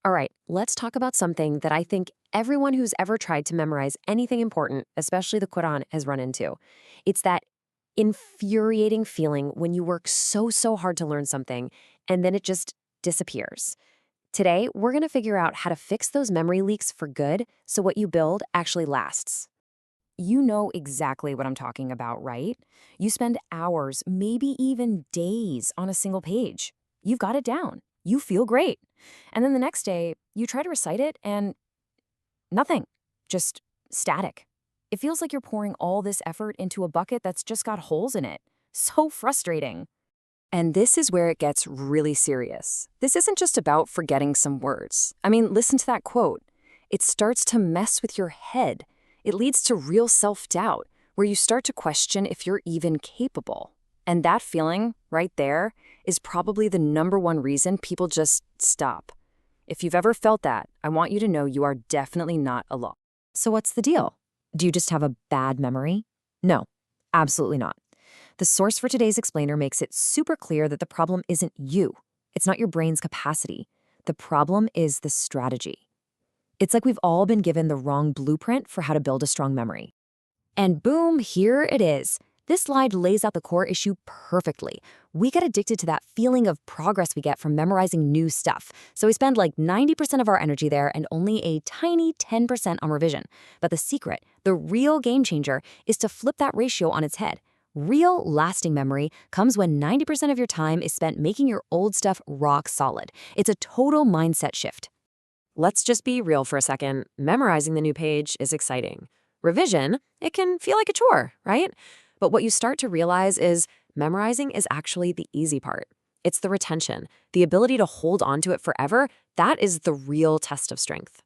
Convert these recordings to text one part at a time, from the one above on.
All right, let's talk about something that I think everyone who's ever tried to memorize anything important, especially the Quran, has run into. It's that infuriating feeling when you work so hard to learn something and then it just disappears. Today, we're going to figure out how to fix those memory leaks for good so what you build actually lasts. You know exactly what I'm talking about, right? You spend hours, maybe even days on a single page. You've got it down. You feel great. And then the next day, you try to recite it and nothing, just static. It feels like you're pouring all this effort into a bucket that's just got holes in it. So frustrating. And this is where it gets really serious. This isn't just about forgetting some words. I mean, listen to that quote. It starts to mess with your head. It leads to real self-doubt, where you start to question if you're even capable. And that feeling, right there, is probably the number one reason people just stop. If you've ever felt that, I want you to know you are definitely not alone. So what's the deal? Do you just have a bad memory? No, absolutely not. The source for today's explainer makes it super clear that the problem isn't you. It's not your brain's capacity. The problem is the strategy. It's like we've all been given the wrong blueprint for how to build a strong memory. And boom, here it is. This slide lays out the core issue perfectly. We get addicted to that feeling of progress we get from memorizing new stuff. So we spend like 90% of our energy there and only a tiny 10% on revision. But the secret, the real game changer, is to flip that ratio on its head. Real, lasting memory comes when 90% of your time is spent making your old stuff rock solid. It's a total mindset shift. Let's just be real for a second. Memorizing the new page is exciting. Revision, it can feel like a chore, right? But what you start to realize is memorizing is actually the easy part. It's the retention, the ability to hold on to it forever. That is the real test of strength.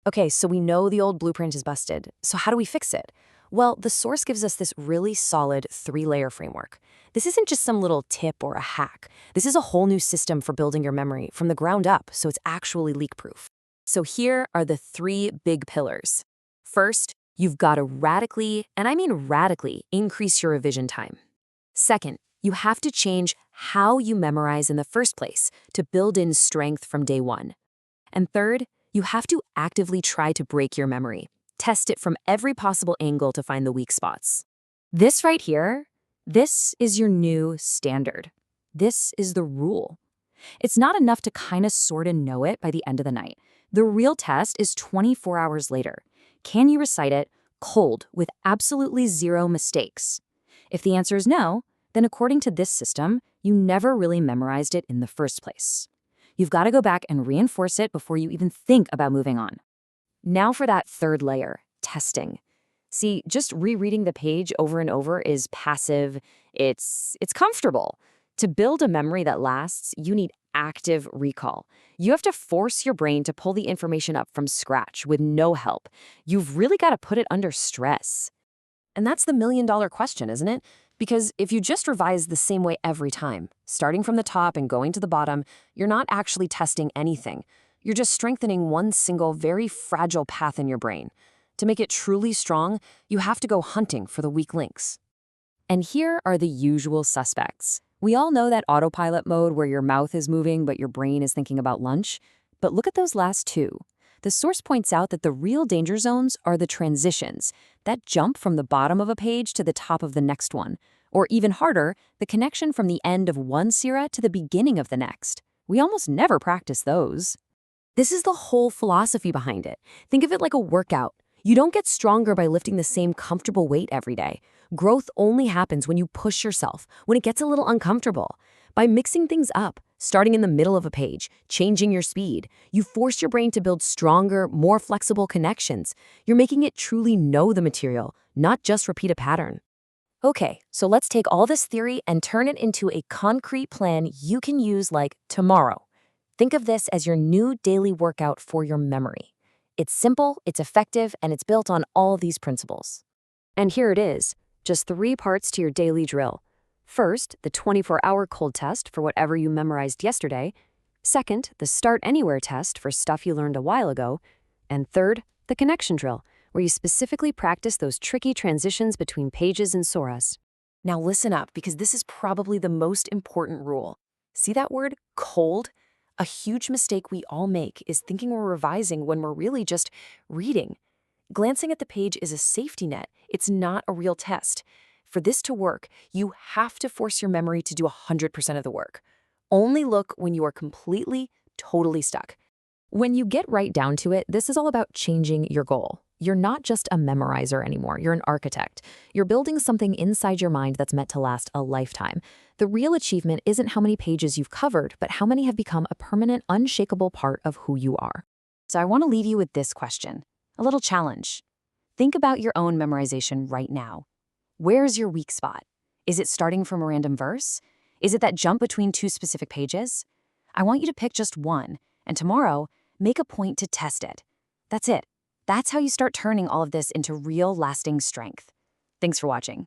Okay, so we know the old blueprint is busted. So how do we fix it? Well, the source gives us this really solid 3-layer framework. This isn't just some little tip or a hack. This is a whole new system for building your memory from the ground up, so it's actually leak-proof. So here are the 3 big pillars. First, you've got to radically, and I mean radically, increase your revision time. Second, you have to change how you memorize in the first place to build in strength from day one. And third, you have to actively try to break your memory. Test it from every possible angle to find the weak spots. This right here, this is your new standard. This is the rule. It's not enough to kind of sort of know it by the end of the night. The real test is 24 hours later. Can you recite it cold with absolutely zero mistakes? If the answer is no, then according to this system, you never really memorized it in the first place. You've got to go back and reinforce it before you even think about moving on. Now for that third layer, testing. See, just rereading the page over and over is passive. It's comfortable. To build a memory that lasts, you need active recall. You have to force your brain to pull the information up from scratch with no help. You've really got to put it under stress. And that's the million-dollar question, isn't it? Because if you just revise the same way every time, starting from the top and going to the bottom, you're not actually testing anything. You're just strengthening one single, very fragile path in your brain. To make it truly strong, you have to go hunting for the weak links. And here are the usual suspects. We all know that autopilot mode where your mouth is moving but your brain is thinking about lunch. But look at those last 2. The source points out that the real danger zones are the transitions, that jump from the bottom of a page to the top of the next one. Or even harder, the connection from the end of one surah to the beginning of the next. We almost never practice those. This is the whole philosophy behind it. Think of it like a workout. You don't get stronger by lifting the same comfortable weight every day. Growth only happens when you push yourself, when it gets a little uncomfortable. By mixing things up, starting in the middle of a page, changing your speed, you force your brain to build stronger, more flexible connections. You're making it truly know the material, not just repeat a pattern. Okay, so let's take all this theory and turn it into a concrete plan you can use like tomorrow. Think of this as your new daily workout for your memory. It's simple, it's effective, and it's built on all these principles. And here it is, just 3 parts to your daily drill. First, the 24-hour cold test for whatever you memorized yesterday. Second, the Start Anywhere test for stuff you learned a while ago. And third, the connection drill, where you specifically practice those tricky transitions between pages and surahs. Now listen up, because this is probably the most important rule. See that word, cold? A huge mistake we all make is thinking we're revising when we're really just reading. Glancing at the page is a safety net. It's not a real test. For this to work, you have to force your memory to do 100% of the work. Only look when you are completely, totally stuck. When you get right down to it, this is all about changing your goal. You're not just a memorizer anymore, you're an architect. You're building something inside your mind that's meant to last a lifetime. The real achievement isn't how many pages you've covered, but how many have become a permanent, unshakable part of who you are. So I want to leave you with this question, a little challenge. Think about your own memorization right now. Where's your weak spot? Is it starting from a random verse? Is it that jump between two specific pages? I want you to pick just one, and tomorrow, make a point to test it. That's it. That's how you start turning all of this into real, lasting strength. Thanks for watching.